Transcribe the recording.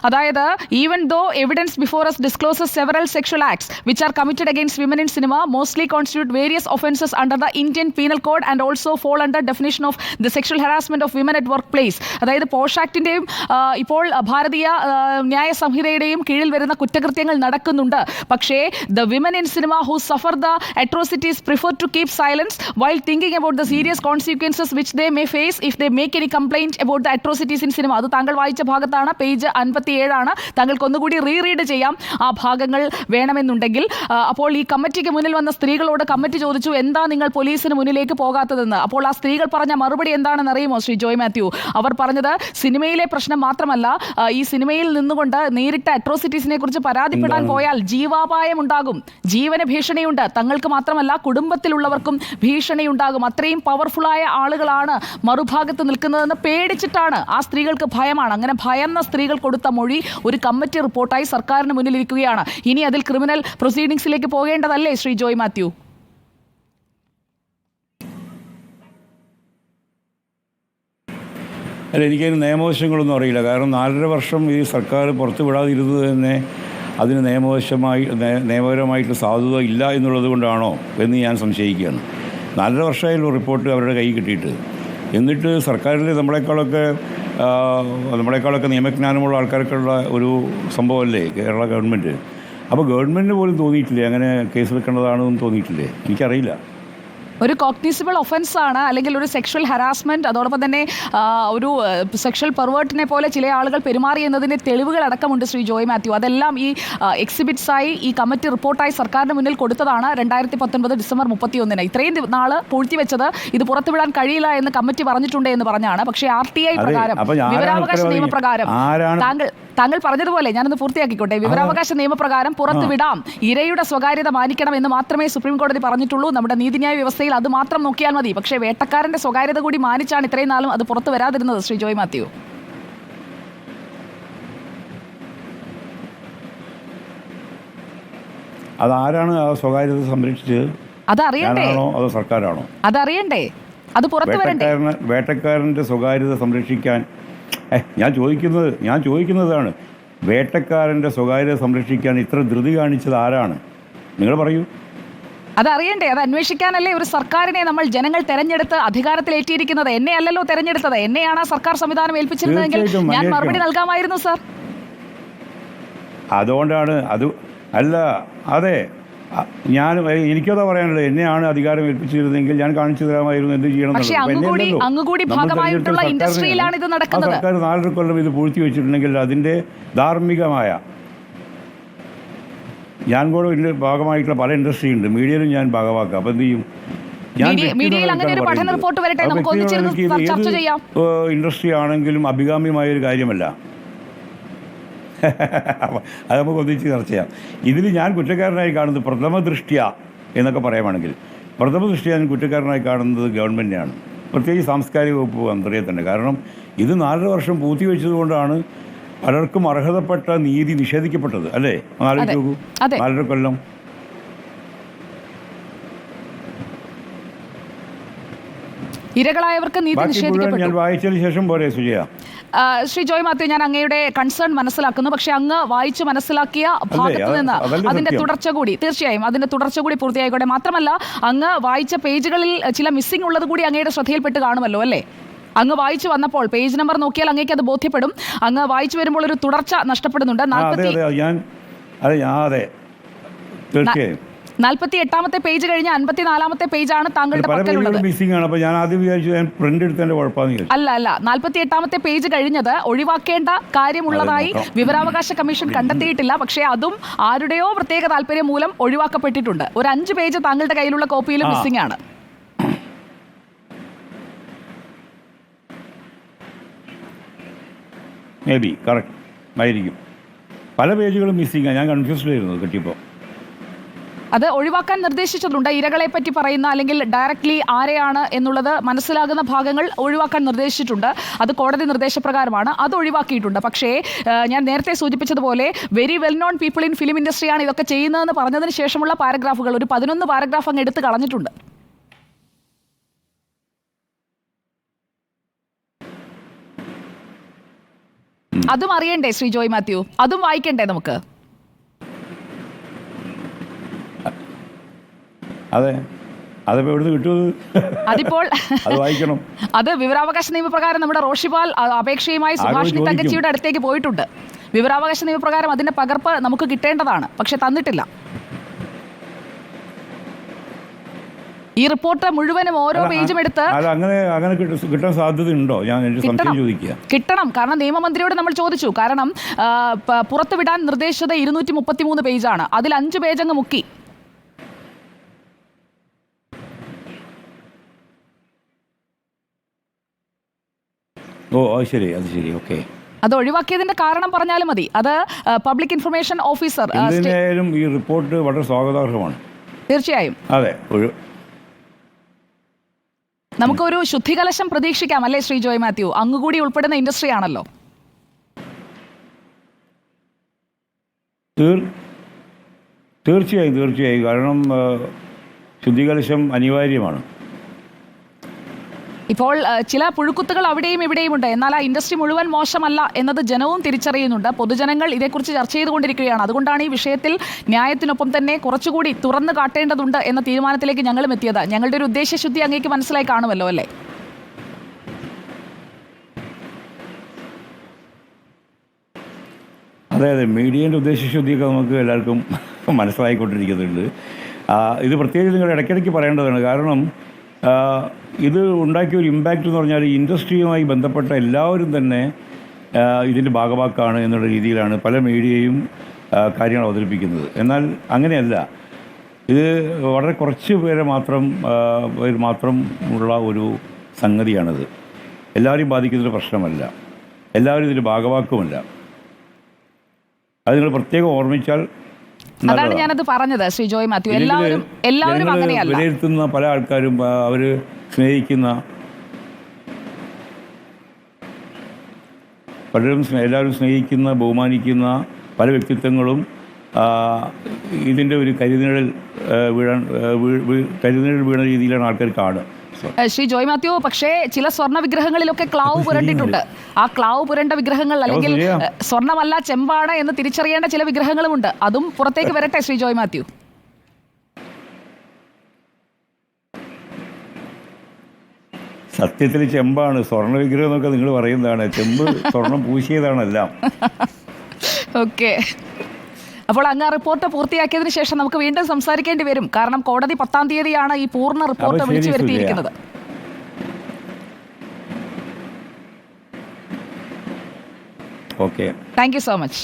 അതായത് even though evidence before us discloses several sexual acts which are committed against women in cinema mostly constitute various offences under the Indian Penal Code and also fall under definition of the sexual harassment of women at workplace. അതായത് posh ആക്ടിന്റെയും ഇപ്പോൾ ഭാരതീയ ന്യായ സംഹിതയുടെയും കീഴിൽ വരുന്ന കുറ്റകൃത്യങ്ങൾ നടക്കുന്നുണ്ട്. പക്ഷേ the women in cinema who suffer the atrocities prefer to keep silence while thinking about the serious consequences which they may face if they make any complaint about the atrocities in cinema. അത് താങ്കൾ വായിച്ച ഭാഗത്താണ്, page 57 ആണ്. താങ്കൾക്ക് ഒന്നുകൂടി read ചെയ്യാം ആ ഭാഗങ്ങൾ വേണമെന്നുണ്ടെങ്കിൽ. അപ്പോൾ ഈ കമ്മിറ്റിക്ക് മുന്നിൽ വന്ന സ്ത്രീകളോട് കമ്മിറ്റി ചോദിച്ചു, എന്താ നിങ്ങൾ പോലീസിന് മുന്നിലേക്ക് പോകാത്തതെന്ന്. അപ്പോൾ ആ സ്ത്രീകൾ പറഞ്ഞ മറുപടി എന്താണെന്ന് അറിയുമോ ശ്രീ ജോയ് മാത്യു? അവർ പറഞ്ഞത് സിനിമയിലെ പ്രശ്നം മാത്രമല്ല, ഈ സിനിമയിൽ നിന്നുകൊണ്ട് നേരിട്ട അട്രോസിറ്റീസിനെ കുറിച്ച് പരാതിപ്പെടാൻ പോയാൽ ജീവാപായം ഉണ്ടാകും, ജീവന ഭീഷണിയുണ്ട്, തങ്ങൾക്ക് മാത്രമല്ല കുടുംബത്തിലുള്ളവർക്കും ഭീഷണിയുണ്ടാകും. അത്രയും പവർഫുള്ളായ ആളുകളാണ് മറുഭാഗത്ത് നിൽക്കുന്നതെന്ന് പേടിച്ചിട്ടാണ്. ആ സ്ത്രീകൾക്ക് ഭയമാണ്. അങ്ങനെ ഭയന്ന സ്ത്രീകൾ കൊടുത്ത മൊഴി ഒരു കമ്മിറ്റി റിപ്പോർട്ടായി സർക്കാരിന് മുന്നിലിരിക്കുകയാണ്. ഇനി അതിൽ ക്രിമിനൽ പ്രൊസീഡിംഗ്സിലേക്ക് പോകേണ്ടതല്ലേ ശ്രീ ജോയ് മാത്യു? അല്ല, എനിക്കതിന് നിയമവശങ്ങളൊന്നും അറിയില്ല. കാരണം 4.5 വർഷം ഈ സർക്കാർ പുറത്തു വിടാതിരുന്നത് തന്നെ അതിന് നിയമപരമായിട്ട് സാധുത ഇല്ല എന്നുള്ളത് കൊണ്ടാണോ എന്ന് ഞാൻ സംശയിക്കുകയാണ്. 4.5 വർഷമായാലും റിപ്പോർട്ട് അവരുടെ കയ്യിൽ കിട്ടിയിട്ട്. എന്നിട്ട് സർക്കാരിൽ നമ്മളെക്കാളൊക്കെ നിയമജ്ഞാനമുള്ള ആൾക്കാർക്കുള്ള ഒരു സംഭവമല്ലേ കേരള ഗവൺമെൻറ്. അപ്പോൾ ഗവൺമെൻറ്റിന് പോലും തോന്നിയിട്ടില്ലേ അങ്ങനെ കേസ് വെക്കേണ്ടതാണെന്ന് തോന്നിയിട്ടില്ലേ? എനിക്കറിയില്ല. ഒരു കോഗ്നിസിബിൾ ഒഫൻസ് ആണ്, അല്ലെങ്കിൽ ഒരു സെക്ഷൽ ഹരാസ്മെന്റ്, അതോടൊപ്പം തന്നെ ഒരു സെക്ഷൽ പെർവേർട്ടിനെ പോലെ ചില ആളുകൾ പെരുമാറി എന്നതിൻ്റെ തെളിവുകൾ അടക്കമുണ്ട് ശ്രീ ജോയ് മാത്യു. അതെല്ലാം ഈ എക്സിബിറ്റ്സായി ഈ കമ്മിറ്റി റിപ്പോർട്ടായി സർക്കാരിന് മുന്നിൽ കൊടുത്തതാണ് 2019 ഡിസംബർ 31. ഇത്രയും നാൾ പൂഴ്ത്തിവെച്ചത് ഇത് പുറത്തുവിടാൻ കഴിയില്ല എന്ന് കമ്മിറ്റി പറഞ്ഞിട്ടുണ്ട് എന്ന് പറഞ്ഞാണ്. പക്ഷേ RTI പ്രകാരം, വിവരാവകാശ നിയമപ്രകാരം, താങ്കൾ പറഞ്ഞതുപോലെ ഞാനൊന്ന് പൂർത്തിയാക്കിക്കോട്ടെ, വിവരാവകാശ നിയമപ്രകാരം പുറത്തുവിടാം, ഇരയുടെ സ്വകാര്യത മാനിക്കണം എന്ന് മാത്രമേ സുപ്രീം കോടതി പറഞ്ഞിട്ടുള്ളൂ. നമ്മുടെ നീതിന്യായ വ്യവസ്ഥയിൽ അത് മാത്രം നോക്കിയാൽ മതി. പക്ഷേ വേട്ടക്കാരന്റെ സ്വകാര്യത കൂടി മാനിച്ചാണ് ഇത്രയും നാളും അത് പുറത്തു വരാതിരുന്നത് ശ്രീ ജോയ് മാത്യു. അതാരാണ് ആ സ്വകാര്യത സംരക്ഷിച്ചത്? അതറിയണ്ടേ? അതോ സർക്കാരാണോ? അതറിയണ്ടേ? അത് പുറത്തു വരണ്ടേ? വേട്ടക്കാരന്റെ സ്വകാര്യത സംരക്ഷിക്കാൻ ഞാൻ ചോദിക്കുന്നതാണ്, വേട്ടക്കാരന്റെ സ്വകാര്യത സംരക്ഷിക്കാൻ ഇത്ര ധൃതി കാണിച്ചത് ആരാണ്? നിങ്ങൾ പറയൂ. അതറിയണ്ടേ? അത് അന്വേഷിക്കാനല്ലേ ഒരു സർക്കാരിനെ നമ്മൾ ജനങ്ങൾ തെരഞ്ഞെടുത്ത് അധികാരത്തിലേറ്റിയിരിക്കുന്നത്? എന്നെ അല്ലല്ലോ തെരഞ്ഞെടുത്തത്, എന്നെയാണ് സർക്കാർ സംവിധാനം ഏൽപ്പിച്ചിരുന്നതെങ്കിൽ ഞാൻ മറുപടി നൽകാമായിരുന്നു സർ. അതുകൊണ്ടാണ് അതെ, എനിക്കതാ പറയാനുള്ളത്. എന്നെയാണ് അധികാരം ഏൽപ്പിച്ചിരുന്നെങ്കിൽ ഞാൻ കാണിച്ചു തരാമായിരുന്നു എന്ത് ചെയ്യണം. സർക്കാർ 4 കൊല്ലം ഇത് പൂഴ്ത്തി വെച്ചിട്ടുണ്ടെങ്കിൽ അതിന്റെ ധാർമ്മികമായ, ഞാൻ കൂടെ ഇതിൻ്റെ ഭാഗമായിട്ടുള്ള പല ഇൻഡസ്ട്രി ഉണ്ട്, മീഡിയയിലും ഞാൻ ഭാഗമാക്കുക. അപ്പം എന്ത് ചെയ്യും? ഇൻഡസ്ട്രി ആണെങ്കിലും അഭികാമ്യമായൊരു കാര്യമല്ല. അത് നമുക്ക് ഒന്നിച്ച് ചർച്ച ചെയ്യാം. ഇതിൽ ഞാൻ കുറ്റക്കാരനായി കാണുന്നത് പ്രഥമ ദൃഷ്ട്യ എന്നൊക്കെ പറയുകയാണെങ്കിൽ, പ്രഥമ ദൃഷ്ട്യ ഞാൻ കുറ്റക്കാരനായി കാണുന്നത് ഗവൺമെൻറ്റിനെയാണ്, പ്രത്യേകിച്ച് സാംസ്കാരിക വകുപ്പ് മന്ത്രിയെ തന്നെ. കാരണം ഇത് 4 വർഷം പൂഴ്ത്തിവെച്ചതുകൊണ്ടാണ് പലർക്കും അർഹതപ്പെട്ട നീതി നിഷേധിക്കപ്പെട്ടത്, അല്ലേ? ആലോചിച്ച് നോക്കൂ, 4.5 കൊല്ലം. ഇരകളായവർക്ക് നീതി നിഷേധിക്കപ്പെട്ടു. ഞാൻ വായിച്ചതിന് ശേഷം പോരെ സുജയ? ശ്രീ ജോയ് മാത്യു, ഞാൻ അങ്ങയുടെ കൺസേൺ മനസ്സിലാക്കുന്നു. പക്ഷെ അങ്ങ് വായിച്ച് മനസ്സിലാക്കിയ ഭാഗത്ത് നിന്ന് അതിന്റെ തുടർച്ച കൂടി, തീർച്ചയായും അതിന്റെ തുടർച്ച കൂടി പൂർത്തിയായിക്കോട്ടെ. മാത്രമല്ല, അങ്ങ് വായിച്ച പേജുകളിൽ ചില മിസ്സിംഗ് ഉള്ളത് കൂടി അങ്ങയുടെ ശ്രദ്ധയിൽപ്പെട്ട് കാണുമല്ലോ, അല്ലേ? അങ്ങ് വായിച്ചു വന്നപ്പോൾ പേജ് നമ്പർ നോക്കിയാൽ അങ്ങേക്ക് അത് ബോധ്യപ്പെടും. അങ്ങ് വായിച്ചു വരുമ്പോൾ ഒരു തുടർച്ച നഷ്ടപ്പെടുന്നുണ്ട്. 48ാമത്തെ പേജ് കഴിഞ്ഞ് 54ാമത്തെ പേജാണ് താങ്കളുടെ പക്കലുള്ളത്. അല്ല, 48ാമത്തെ പേജ് കഴിഞ്ഞത് ഒഴിവാക്കേണ്ട കാര്യമുള്ളതായി വിവരാവകാശ കമ്മീഷൻ കണ്ടെത്തിയിട്ടില്ല. പക്ഷേ അതും ആരുടെയോ പ്രത്യേക താല്പര്യം മൂലം ഒഴിവാക്കപ്പെട്ടിട്ടുണ്ട്. ഒരു 5 പേജ് താങ്കളുടെ കയ്യിലുള്ള കോപ്പിയിലും മിസ്സിംഗ് ആണ്. മേ ബി കറക്റ്റ് ആയിരിക്കും. പല പേജുകളും മിസ്സിംഗ്. ഞാൻ കൺഫ്യൂസ്ഡ് ആയിരുന്നു കിട്ടിയപ്പോൾ. അത് ഒഴിവാക്കാൻ നിർദ്ദേശിച്ചിട്ടുണ്ട്. ഇരകളെ പറ്റി പറയുന്ന, അല്ലെങ്കിൽ ഡയറക്ട്ലി ആരെയാണ് എന്നുള്ളത് മനസ്സിലാകുന്ന ഭാഗങ്ങൾ ഒഴിവാക്കാൻ നിർദ്ദേശിച്ചിട്ടുണ്ട്. അത് കോടതി നിർദ്ദേശപ്രകാരമാണ്, അത് ഒഴിവാക്കിയിട്ടുണ്ട്. പക്ഷേ ഞാൻ നേരത്തെ സൂചിപ്പിച്ചതുപോലെ very well known people in film ഇൻഡസ്ട്രിയാണ് ഇതൊക്കെ ചെയ്യുന്നതെന്ന് പറഞ്ഞതിന് ശേഷമുള്ള പാരഗ്രാഫുകൾ, ഒരു 11 പാരഗ്രാഫ് അങ്ങ് എടുത്ത് കളഞ്ഞിട്ടുണ്ട്. അതും അറിയണ്ടേ ശ്രീ ജോയ് മാത്യു? അതും വായിക്കണ്ടേ നമുക്ക്? അതെ, അതിപ്പോ എവിടുന്ന് കിട്ടുമത്? അതിപ്പോൾ അത് വായിക്കണം. അത് വിവരാവകാശ നിയമപ്രകാരം നമ്മുടെ റോഷിപാൽ അപേക്ഷയുമായി സുഭാഷിണി തങ്കച്ചിയുടെ അടുത്തേക്ക് പോയിട്ടുണ്ട്. വിവരാവകാശ നിയമപ്രകാരം അതിന്റെ പകർപ്പ് നമുക്ക് കിട്ടേണ്ടതാണ്, പക്ഷെ തന്നിട്ടില്ല. ഈ റിപ്പോർട്ട് മുഴുവനും ഓരോ പേജും എടുത്ത് അങ്ങനെ കിട്ടാൻ സാധ്യതയുണ്ടോ? ഞാൻ കിട്ടണം. കാരണം നിയമമന്ത്രിയോട് നമ്മൾ ചോദിച്ചു. കാരണം പുറത്തുവിടാൻ നിർദ്ദേശിച്ചത് 233 പേജാണ്. അതിൽ 5 പേജ് അങ്ങ് മുക്കി. അത് ശരി, ഓക്കെ. അത് ഒഴിവാക്കിയതിന്റെ കാരണം പറഞ്ഞാലും മതി. അത് പബ്ലിക് ഇൻഫർമേഷൻ ഓഫീസർ. എന്തായാലും ഈ റിപ്പോർട്ട് വളരെ സ്വാഗതാർഹമാണ്. തീർച്ചയായും. അതെ, നമുക്കൊരു ശുദ്ധികലശം പ്രതീക്ഷിക്കാം അല്ലേ ശ്രീ ജോയ് മാത്യു? അങ്ങുകൂടി ഉൾപ്പെടുന്ന ഇൻഡസ്ട്രി ആണല്ലോ. തീർച്ചയായും. കാരണം ശുദ്ധികലശം അനിവാര്യമാണ്. ഇപ്പോൾ ചില പുഴുക്കുത്തുകൾ അവിടെയും ഇവിടെയും ഉണ്ട്. എന്നാൽ ആ ഇൻഡസ്ട്രി മുഴുവൻ മോശമല്ല എന്നത് ജനവും തിരിച്ചറിയുന്നുണ്ട്. പൊതുജനങ്ങൾ ഇതേക്കുറിച്ച് ചർച്ച ചെയ്തുകൊണ്ടിരിക്കുകയാണ്. അതുകൊണ്ടാണ് ഈ വിഷയത്തിൽ ന്യായത്തിനൊപ്പം തന്നെ കുറച്ചുകൂടി തുറന്നു കാട്ടേണ്ടതുണ്ട് എന്ന തീരുമാനത്തിലേക്ക് ഞങ്ങളും എത്തിയത്. ഞങ്ങളുടെ ഒരു ഉദ്ദേശശുദ്ധി അങ്ങേക്ക് മനസ്സിലായി കാണുമല്ലോ അല്ലേ? അതെ, മീഡിയൻ്റെ ഉദ്ദേശശുദ്ധിയൊക്കെ നമുക്ക് എല്ലാവർക്കും മനസ്സിലായിക്കൊണ്ടിരിക്കുന്നുണ്ട്. ഇത് പ്രത്യേകിച്ച് നിങ്ങൾ ഇടയ്ക്കിടയ്ക്ക് പറയേണ്ടതാണ്. കാരണം ഇത് ഉണ്ടാക്കിയ ഒരു ഇമ്പാക്റ്റ് എന്ന് പറഞ്ഞാൽ ഇൻഡസ്ട്രിയുമായി ബന്ധപ്പെട്ട എല്ലാവരും തന്നെ ഇതിൻ്റെ ഭാഗവാക്കാണ് എന്നുള്ള രീതിയിലാണ് പല മീഡിയയും കാര്യങ്ങൾ അവതരിപ്പിക്കുന്നത്. എന്നാൽ അങ്ങനെയല്ല. ഇത് വളരെ കുറച്ച് പേര് മാത്രം ഉള്ള ഒരു സംഗതിയാണിത്. എല്ലാവരെയും ബാധിക്കുന്നൊരു പ്രശ്നമല്ല. എല്ലാവരും ഇതിൻ്റെ ഭാഗവാക്കുമല്ല. അത് നിങ്ങൾ പ്രത്യേകം ഓർമ്മിച്ചാൽ അതാണ് ഞാനത് പറഞ്ഞത് ശ്രീ ജോയ് മാത്യു. എല്ലാവരും അങ്ങനെയല്ല. വിലയിരുത്തുന്ന പല ആൾക്കാരും അവർ സ്നേഹിക്കുന്ന എല്ലാവരും സ്നേഹിക്കുന്ന ബഹുമാനിക്കുന്ന പല വ്യക്തിത്വങ്ങളും ഇതിൻ്റെ ഒരു കരിനിഴൽ വീണ രീതിയിലാണ് ആൾക്കാർ കാണുക. ശ്രീ ജോയ് മാത്യു, പക്ഷേ ചില സ്വർണ്ണ വിഗ്രഹങ്ങളിലൊക്കെ ക്ലാവ് പുരണ്ടിട്ടുണ്ട്. ആ ക്ലാവ് പുരണ്ട വിഗ്രഹങ്ങൾ അല്ലെങ്കിൽ സ്വർണ്ണമല്ല ചെമ്പാണ് എന്ന് തിരിച്ചറിയേണ്ട ചില വിഗ്രഹങ്ങളുമുണ്ട്. അതും പുറത്തേക്ക് വരട്ടെ ശ്രീ ജോയ് മാത്യു. സത്യത്തിൽ ചെമ്പാണ്. സ്വർണ്ണ വിഗ്രഹം എന്നൊക്കെ നിങ്ങൾ പറയുന്നതാണ്. ചെമ്പ് സ്വർണം പൂശിയതാണെല്ലാം. ഓക്കെ. അപ്പോൾ അങ്ങ് റിപ്പോർട്ട് പൂർത്തിയാക്കിയതിനു ശേഷം നമുക്ക് വീണ്ടും സംസാരിക്കേണ്ടി വരും. കാരണം കോടതി 10-ാം തീയതിയാണ് ഈ പൂർണ്ണ റിപ്പോർട്ട് വിളിച്ചു വരുത്തിയിരിക്കുന്നത്. Okay, thank you so much.